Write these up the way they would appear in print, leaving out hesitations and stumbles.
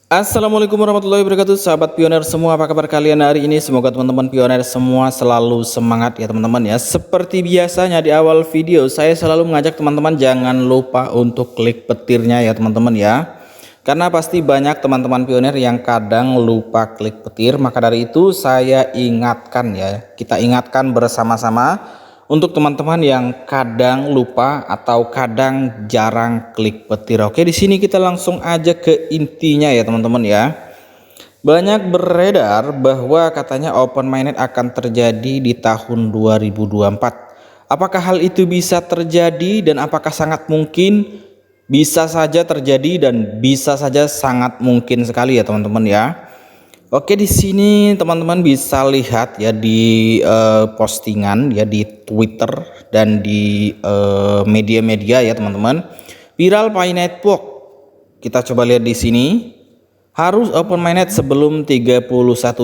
Assalamualaikum warahmatullahi wabarakatuh, sahabat pioner semua, apa kabar kalian hari ini? Semoga teman-teman pioner semua selalu semangat ya teman-teman ya. Seperti biasanya di awal video saya selalu mengajak teman-teman jangan lupa untuk klik petirnya ya teman-teman ya. Karena pasti banyak teman-teman pioner yang kadang lupa klik petir, maka dari itu saya ingatkan ya. Kita ingatkan bersama-sama untuk teman-teman yang kadang lupa atau kadang jarang klik petir. Oke, di sini kita langsung aja ke intinya ya teman-teman ya. Banyak beredar bahwa katanya open mainnet akan terjadi di tahun 2024. Apakah hal itu bisa terjadi dan apakah sangat mungkin? Bisa saja terjadi dan bisa saja sangat mungkin sekali ya teman-teman ya. Oke, di sini teman-teman bisa lihat ya di postingan ya di Twitter dan di media-media ya teman-teman. Viral Pi Network. Kita coba lihat di sini. Harus open mainnet sebelum 31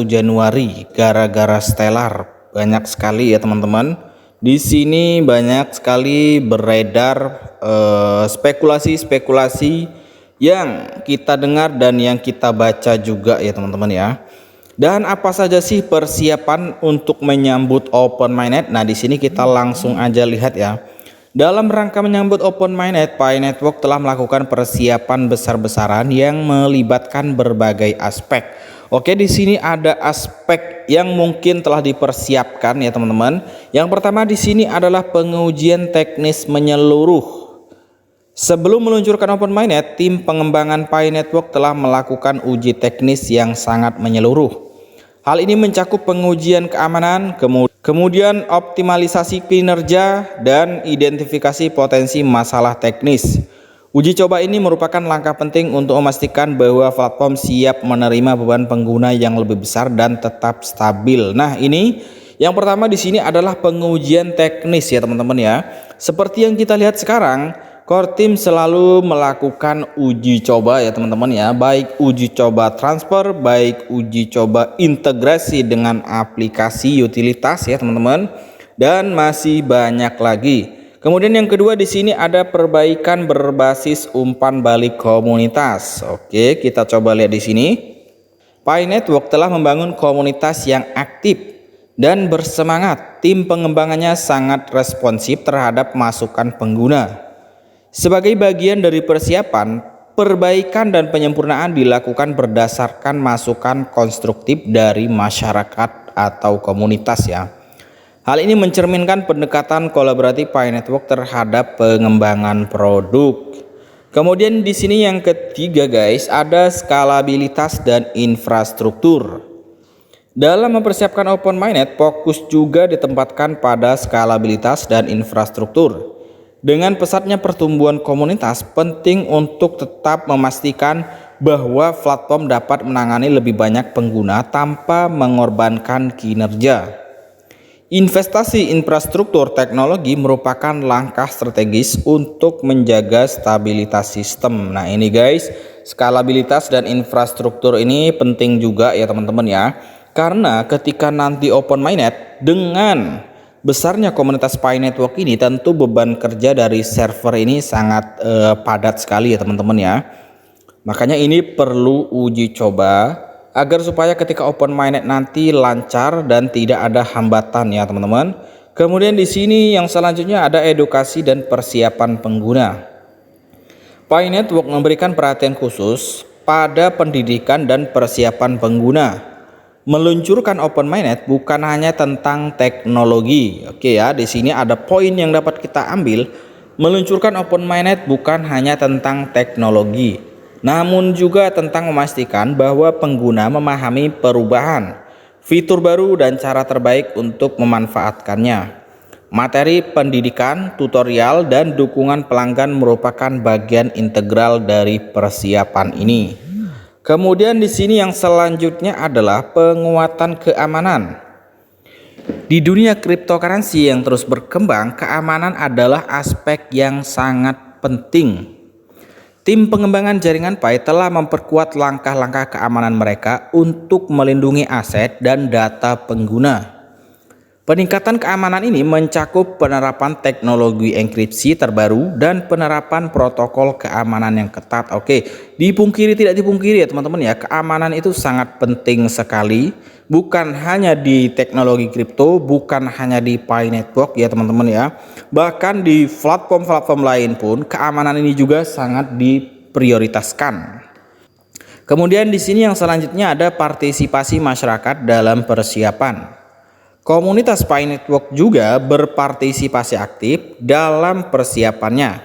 Januari gara-gara Stellar. Banyak sekali ya teman-teman. Di sini banyak sekali beredar spekulasi-spekulasi yang kita dengar dan yang kita baca juga ya teman-teman ya. Dan apa saja sih persiapan untuk menyambut open mainnet? Nah, di sini kita langsung aja lihat ya. Dalam rangka menyambut open mainnet, Pi Network telah melakukan persiapan besar-besaran yang melibatkan berbagai aspek. Oke, di sini ada aspek yang mungkin telah dipersiapkan ya teman-teman. Yang pertama di sini adalah pengujian teknis menyeluruh. Sebelum meluncurkan open mainnet, tim pengembangan Pi Network telah melakukan uji teknis yang sangat menyeluruh. Hal ini mencakup pengujian keamanan, kemudian optimalisasi kinerja, dan identifikasi potensi masalah teknis. Uji coba ini merupakan langkah penting untuk memastikan bahwa platform siap menerima beban pengguna yang lebih besar dan tetap stabil. Nah, ini yang pertama di sini adalah pengujian teknis ya teman-teman ya. Seperti yang kita lihat sekarang, core team selalu melakukan uji coba ya teman-teman ya, baik uji coba transfer, baik uji coba integrasi dengan aplikasi utilitas ya teman-teman, dan masih banyak lagi. Kemudian yang kedua di sini ada perbaikan berbasis umpan balik komunitas. Oke, kita coba lihat di sini. Pi Network telah membangun komunitas yang aktif dan bersemangat. Tim pengembangannya sangat responsif terhadap masukan pengguna. Sebagai bagian dari persiapan, perbaikan dan penyempurnaan dilakukan berdasarkan masukan konstruktif dari masyarakat atau komunitas ya. Hal ini mencerminkan pendekatan kolaboratif Pi Network terhadap pengembangan produk. Kemudian di sini yang ketiga guys, ada skalabilitas dan infrastruktur. Dalam mempersiapkan open mainnet, fokus juga ditempatkan pada skalabilitas dan infrastruktur. Dengan pesatnya pertumbuhan komunitas, penting untuk tetap memastikan bahwa platform dapat menangani lebih banyak pengguna tanpa mengorbankan kinerja. Investasi infrastruktur teknologi merupakan langkah strategis untuk menjaga stabilitas sistem. Nah, ini guys, skalabilitas dan infrastruktur ini penting juga ya teman-teman ya. Karena ketika nanti open mainnet, dengan besarnya komunitas Pi Network ini tentu beban kerja dari server ini sangat padat sekali ya teman-teman ya. Makanya ini perlu uji coba agar supaya ketika open mainnet nanti lancar dan tidak ada hambatan ya teman-teman. Kemudian di sini yang selanjutnya ada edukasi dan persiapan pengguna. Pi Network memberikan perhatian khusus pada pendidikan dan persiapan pengguna. Meluncurkan open mainnet bukan hanya tentang teknologi. Oke ya, di sini ada poin yang dapat kita ambil. Meluncurkan open mainnet bukan hanya tentang teknologi, namun juga tentang memastikan bahwa pengguna memahami perubahan, fitur baru, dan cara terbaik untuk memanfaatkannya. Materi pendidikan, tutorial, dan dukungan pelanggan merupakan bagian integral dari persiapan ini. Kemudian di sini yang selanjutnya adalah penguatan keamanan. Di dunia cryptocurrency yang terus berkembang, keamanan adalah aspek yang sangat penting. Tim pengembangan jaringan Pi telah memperkuat langkah-langkah keamanan mereka untuk melindungi aset dan data pengguna. Peningkatan keamanan ini mencakup penerapan teknologi enkripsi terbaru dan penerapan protokol keamanan yang ketat. Oke, dipungkiri tidak dipungkiri ya teman-teman ya, keamanan itu sangat penting sekali, bukan hanya di teknologi kripto, bukan hanya di Pi Network ya teman-teman ya. Bahkan di platform-platform lain pun keamanan ini juga sangat diprioritaskan. Kemudian di sini yang selanjutnya ada partisipasi masyarakat dalam persiapan. Komunitas Pi Network juga berpartisipasi aktif dalam persiapannya,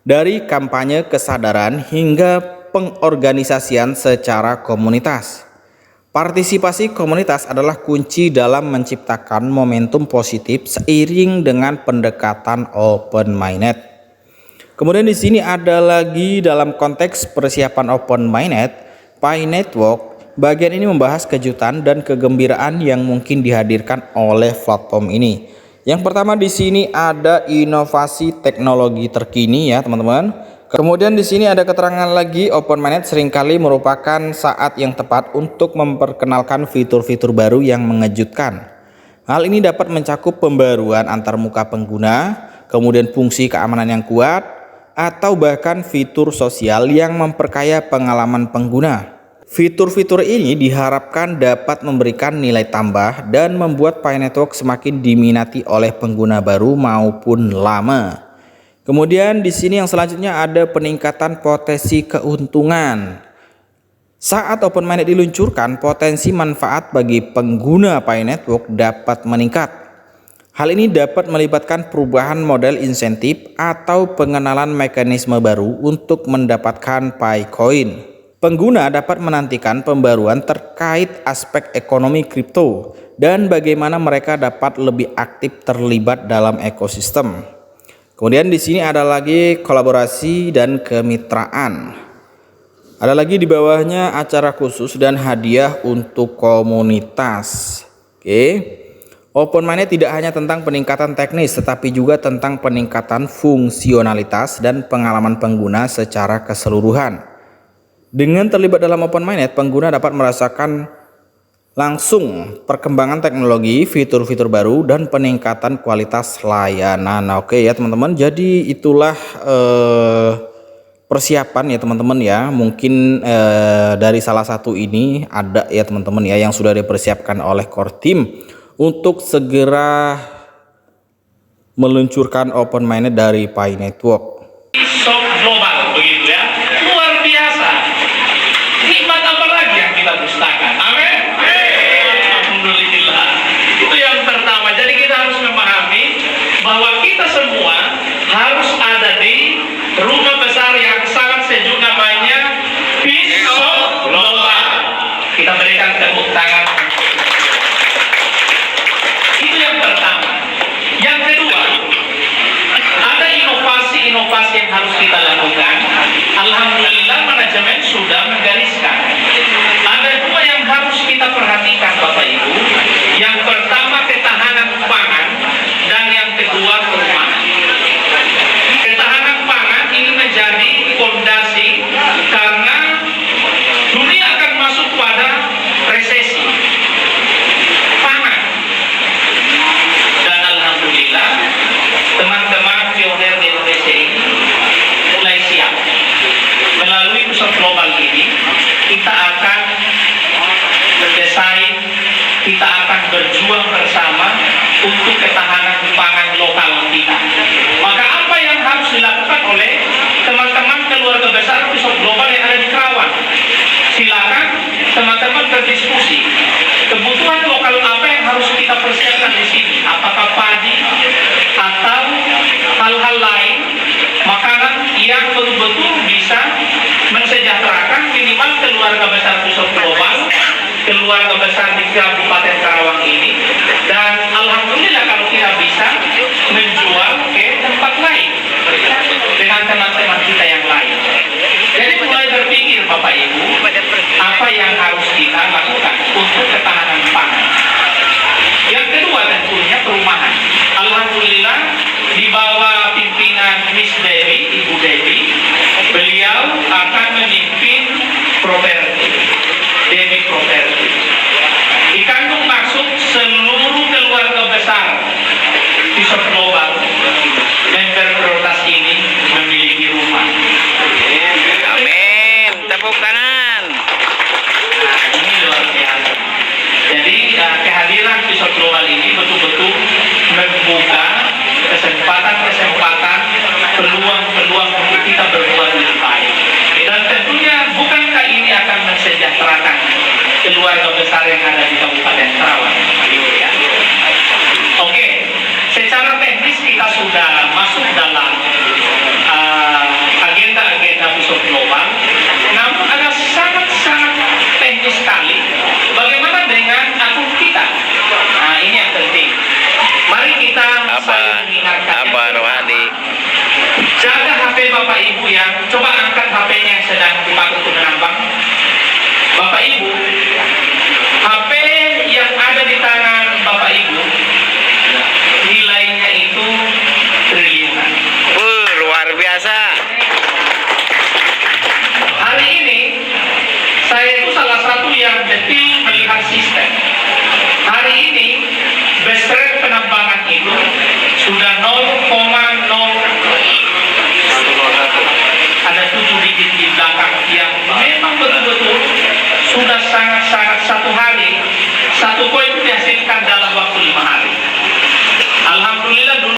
dari kampanye kesadaran hingga pengorganisasian secara komunitas. Partisipasi komunitas adalah kunci dalam menciptakan momentum positif seiring dengan pendekatan open mainnet. Kemudian di sini ada lagi dalam konteks persiapan open mainnet, Pi Network. Bagian ini membahas kejutan dan kegembiraan yang mungkin dihadirkan oleh platform ini. Yang pertama di sini ada inovasi teknologi terkini ya teman-teman. Kemudian di sini ada keterangan lagi, open mainnet seringkali merupakan saat yang tepat untuk memperkenalkan fitur-fitur baru yang mengejutkan. Hal ini dapat mencakup pembaruan antarmuka pengguna, kemudian fungsi keamanan yang kuat, atau bahkan fitur sosial yang memperkaya pengalaman pengguna. Fitur-fitur ini diharapkan dapat memberikan nilai tambah dan membuat Pi Network semakin diminati oleh pengguna baru maupun lama. Kemudian di sini yang selanjutnya ada peningkatan potensi keuntungan. Saat open mainnet diluncurkan, potensi manfaat bagi pengguna Pi Network dapat meningkat. Hal ini dapat melibatkan perubahan model insentif atau pengenalan mekanisme baru untuk mendapatkan Pi Coin. Pengguna dapat menantikan pembaruan terkait aspek ekonomi kripto dan bagaimana mereka dapat lebih aktif terlibat dalam ekosistem. Kemudian di sini ada lagi kolaborasi dan kemitraan. Ada lagi di bawahnya acara khusus dan hadiah untuk komunitas. Oke. Open mainnet tidak hanya tentang peningkatan teknis tetapi juga tentang peningkatan fungsionalitas dan pengalaman pengguna secara keseluruhan. Dengan terlibat dalam open mainnet, pengguna dapat merasakan langsung perkembangan teknologi, fitur-fitur baru, dan peningkatan kualitas layanan. Oke ya teman-teman, jadi itulah persiapan ya teman-teman ya. Mungkin dari salah satu ini ada ya teman-teman ya yang sudah dipersiapkan oleh core team untuk segera meluncurkan open mainnet dari Pi Network. Global begitu ya, luar biasa. Nikmat apa lagi yang kita dustakan? Amin. Alhamdulillah. Itu yang pertama. Jadi kita harus memahami bahwa kita semua harus ada di rumah besar yang sangat sejuk, namanya Peace of Global. Kita berikan tepuk tangan. Itu yang pertama. Yang kedua, ada inovasi yang harus kita lakukan. Alhamdulillah manajemen sudah menggariskan. Ada dua yang harus kita perhatikan Bapak Ibu. Yang pertama ketahanan pangan dan yang kedua perumahan. Ketahanan pangan ini menjadi fondasi karena dunia akan masuk pada resesi pangan. Dan alhamdulillah teman-teman pionir di Indonesia ini mulai siap. Melalui pusat global ini kita akan berdesain, kita akan berjuang bersama untuk ketahanan pangan lokal kita. Maka apa yang harus dilakukan oleh teman-teman keluarga besar pusat global yang ada di Kerawang? Silakan teman-teman berdiskusi. Kebutuhan lokal apa yang harus kita persiapkan di sini? Apakah padi atau hal-hal lain, makanan yang betul-betul bisa mensejahterakan minimal keluarga besar pusat global, keluarga besar di Kabupaten Karawang ini, dan alhamdulillah kalau kita bisa menjual ke tempat lain dengan teman-teman kita yang lain. Jadi mulai berpikir Bapak Ibu, apa yang harus kita lakukan untuk ketahanan pangan. Yang kedua tentunya perumahan. Alhamdulillah di bawah pimpinan Miss Dewi, Ibu Dewi, beliau akan memimpin properti, Dewi Properti. Dikandung maksud negara yang ada di Kabupaten Karawang. Oke, secara teknis kita sudah masuk dalam agenda-agenda pusat global, namun ada sangat-sangat teknis sekali bagaimana dengan akun kita. Nah, ini yang penting. Mari kita saling mengingatkan. Rohadi? Jaga HP Bapak Ibu yang coba angkat HP-nya yang sedang dipakai untuk menambang. Bapak Ibu, HP yang ada di tangan Bapak Ibu nilainya itu triliunan. Luar biasa. Hari ini saya itu salah satu yang detil melihat sistem.